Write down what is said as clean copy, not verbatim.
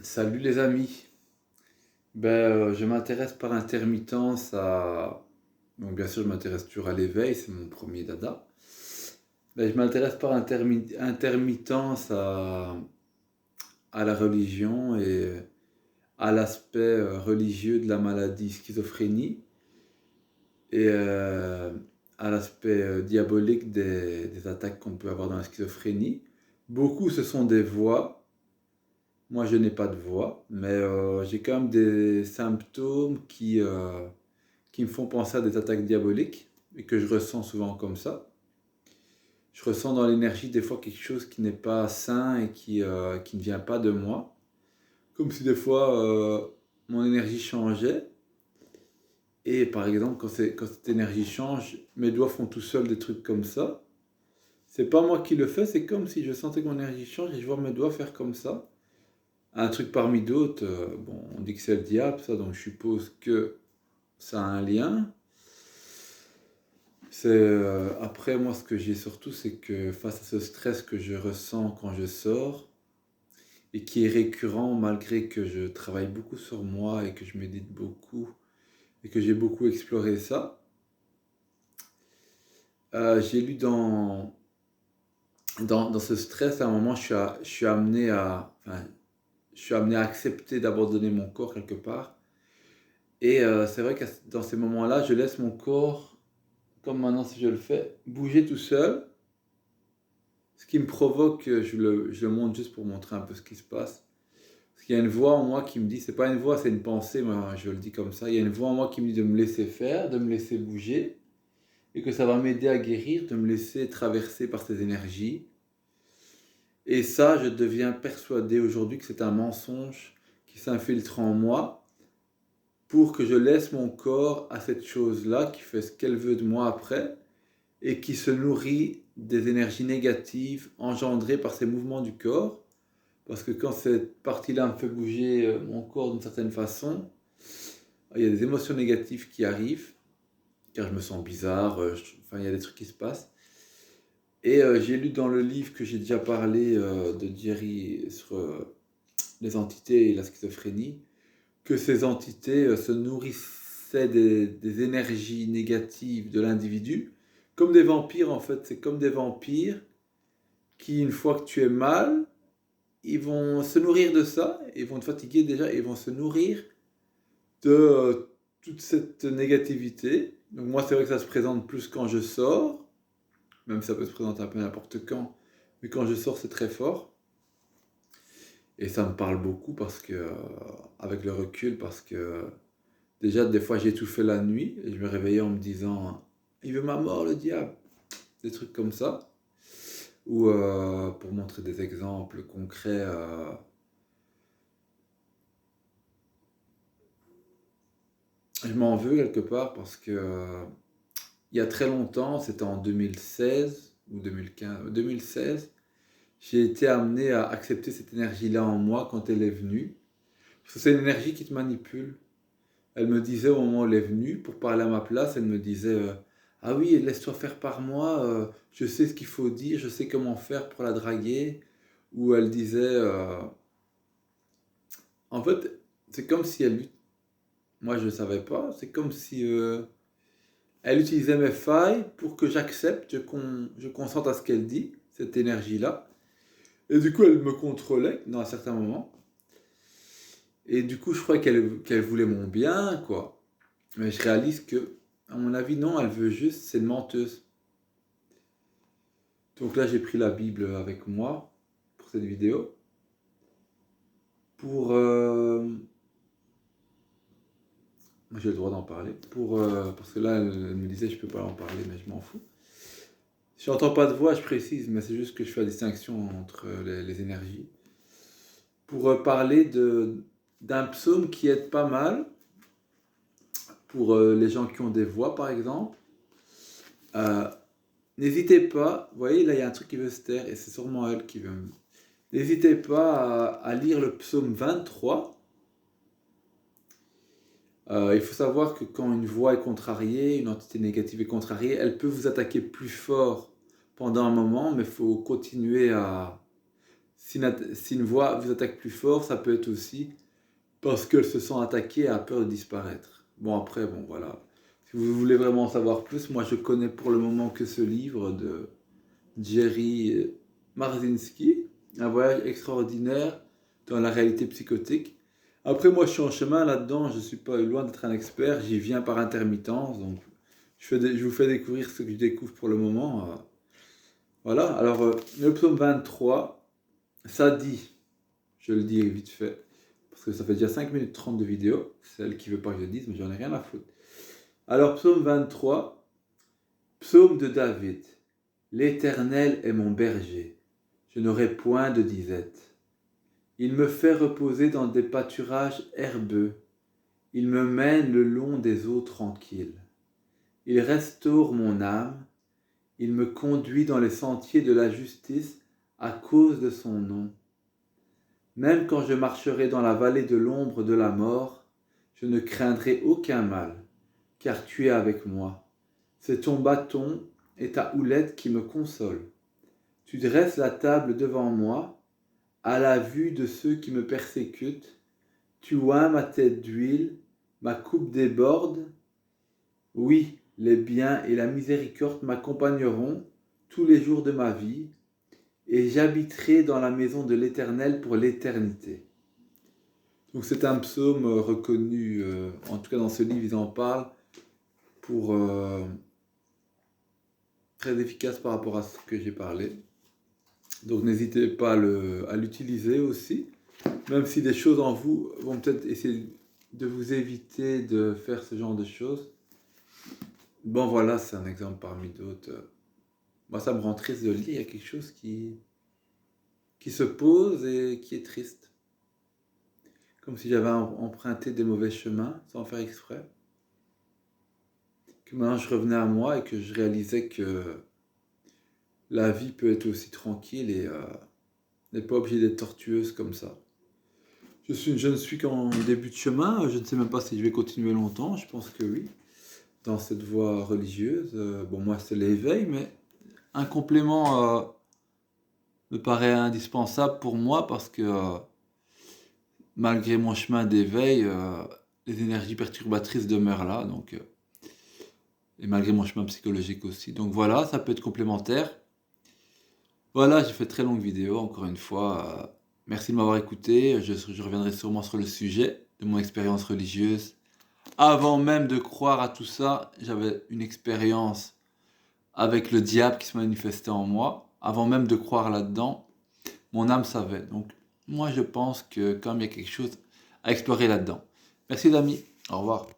Salut les amis. Je m'intéresse par intermittence à... Donc bien sûr, je m'intéresse toujours à l'éveil, c'est mon premier dada. Je m'intéresse par intermittence à la religion et à l'aspect religieux de la maladie schizophrénie et à l'aspect diabolique des attaques qu'on peut avoir dans la schizophrénie. Beaucoup, ce sont des voix. Moi, je n'ai pas de voix, mais j'ai quand même des symptômes qui me font penser à des attaques diaboliques et que je ressens souvent comme ça. Je ressens dans l'énergie des fois quelque chose qui n'est pas sain et qui ne vient pas de moi. Comme si des fois mon énergie changeait. Et par exemple, quand cette énergie change, mes doigts font tout seuls des trucs comme ça. C'est pas moi qui le fais, c'est comme si je sentais que mon énergie change et je vois mes doigts faire comme ça. Un truc parmi d'autres, bon, on dit que c'est le diable, ça, donc je suppose que ça a un lien. Après, moi, ce que j'ai surtout, c'est que face à ce stress que je ressens quand je sors, et qui est récurrent malgré que je travaille beaucoup sur moi et que je médite beaucoup, et que j'ai beaucoup exploré ça, j'ai lu dans ce stress, à un moment, je suis amené je suis amené à accepter d'abandonner mon corps quelque part. Et c'est vrai que dans ces moments-là, je laisse mon corps, comme maintenant si je le fais, bouger tout seul. Ce qui me provoque, je le montre juste pour montrer un peu ce qui se passe. Parce qu'il y a une voix en moi qui me dit, c'est pas une voix, c'est une pensée, moi je le dis comme ça. Il y a une voix en moi qui me dit de me laisser faire, de me laisser bouger, et que ça va m'aider à guérir, de me laisser traverser par ces énergies. Et ça, je deviens persuadé aujourd'hui que c'est un mensonge qui s'infiltre en moi pour que je laisse mon corps à cette chose-là qui fait ce qu'elle veut de moi après et qui se nourrit des énergies négatives engendrées par ces mouvements du corps. Parce que quand cette partie-là me fait bouger mon corps d'une certaine façon, il y a des émotions négatives qui arrivent, car je me sens bizarre, enfin il y a des trucs qui se passent. Et j'ai lu dans le livre que j'ai déjà parlé de Jerry sur les entités et la schizophrénie, que ces entités se nourrissaient des énergies négatives de l'individu, comme des vampires en fait. C'est comme des vampires qui, une fois que tu es mal, ils vont se nourrir de ça, ils vont te fatiguer déjà, et ils vont se nourrir de toute cette négativité. Donc moi, c'est vrai que ça se présente plus quand je sors, même ça peut se présenter un peu n'importe quand, mais quand je sors, c'est très fort. Et ça me parle beaucoup parce que, avec le recul, parce que déjà, des fois, j'ai tout fait la nuit et je me réveillais en me disant il veut ma mort, le diable. Des trucs comme ça. Ou pour montrer des exemples concrets, je m'en veux quelque part parce que il y a très longtemps, c'était en 2016 ou 2015, 2016, j'ai été amené à accepter cette énergie-là en moi quand elle est venue. Parce que c'est une énergie qui te manipule. Elle me disait au moment où elle est venue, pour parler à ma place, elle me disait ah oui, laisse-toi faire par moi, je sais ce qu'il faut dire, je sais comment faire pour la draguer. Ou elle disait en fait, c'est comme si moi je ne savais pas, c'est comme si elle utilisait mes failles pour que j'accepte, je consente à ce qu'elle dit, cette énergie-là. Et du coup, elle me contrôlait dans un certain moment. Et du coup, je croyais qu'elle voulait mon bien, quoi. Mais je réalise que, à mon avis, non, elle veut juste, c'est une menteuse. Donc là, j'ai pris la Bible avec moi pour cette vidéo. Pour. Moi, j'ai le droit d'en parler. Parce que là, elle me disait, je peux pas en parler, mais je m'en fous. Si j'entends pas de voix, je précise, mais c'est juste que je fais la distinction entre les énergies. Pour parler d'un psaume qui aide pas mal pour les gens qui ont des voix, par exemple. Euh, N'hésitez pas, vous voyez, là il y a un truc qui veut se taire et c'est sûrement elle qui veut. N'hésitez pas à lire le psaume 23. Il faut savoir que quand une voix est contrariée, une entité négative est contrariée, elle peut vous attaquer plus fort pendant un moment, mais il faut continuer à... Si une voix vous attaque plus fort, ça peut être aussi parce qu'elle se sent attaquée et a peur de disparaître. Bon, après, bon, voilà. Si vous voulez vraiment en savoir plus, moi je connais pour le moment que ce livre de Jerry Marzinski, Un voyage extraordinaire dans la réalité psychotique. Après, moi je suis en chemin là-dedans, je ne suis pas loin d'être un expert, j'y viens par intermittence, donc je vous fais découvrir ce que je découvre pour le moment. Voilà, alors le psaume 23, ça dit, je le dis vite fait, parce que ça fait déjà 5 minutes 30 de vidéo, celle qui veut pas que je le dise, mais j'en ai rien à foutre. Alors psaume 23, psaume de David. L'Éternel est mon berger, je n'aurai point de disette. Il me fait reposer dans des pâturages herbeux, il me mène le long des eaux tranquilles. Il restaure mon âme, il me conduit dans les sentiers de la justice à cause de son nom. Même quand je marcherai dans la vallée de l'ombre de la mort, je ne craindrai aucun mal, car tu es avec moi. C'est ton bâton et ta houlette qui me consolent. Tu dresses la table devant moi, à la vue de ceux qui me persécutent. Tu oins ma tête d'huile, ma coupe déborde. Oui, les biens et la miséricorde m'accompagneront tous les jours de ma vie, et j'habiterai dans la maison de l'Éternel pour l'éternité. Donc c'est un psaume reconnu, en tout cas dans ce livre ils en parlent, pour très efficace par rapport à ce que j'ai parlé. Donc n'hésitez pas à l'utiliser aussi, même si des choses en vous vont peut-être essayer de vous éviter de faire ce genre de choses. Bon voilà, c'est un exemple parmi d'autres. Moi ça me rend triste de lire, il y a quelque chose qui se pose et qui est triste. Comme si j'avais emprunté des mauvais chemins sans faire exprès. Que maintenant je revenais à moi et que je réalisais que la vie peut être aussi tranquille et n'est pas obligée d'être tortueuse comme ça. Je ne suis qu'en début de chemin, je ne sais même pas si je vais continuer longtemps, je pense que oui, dans cette voie religieuse. Bon, moi c'est l'éveil, mais un complément me paraît indispensable pour moi parce que malgré mon chemin d'éveil, les énergies perturbatrices demeurent là, donc, et malgré mon chemin psychologique aussi. Donc voilà, ça peut être complémentaire. Voilà, j'ai fait très longue vidéo, encore une fois. Merci de m'avoir écouté. Je reviendrai sûrement sur le sujet de mon expérience religieuse. Avant même de croire à tout ça, j'avais une expérience avec le diable qui se manifestait en moi. Avant même de croire là-dedans, mon âme savait. Donc moi je pense que quand même il y a quelque chose à explorer là-dedans. Merci les amis, au revoir.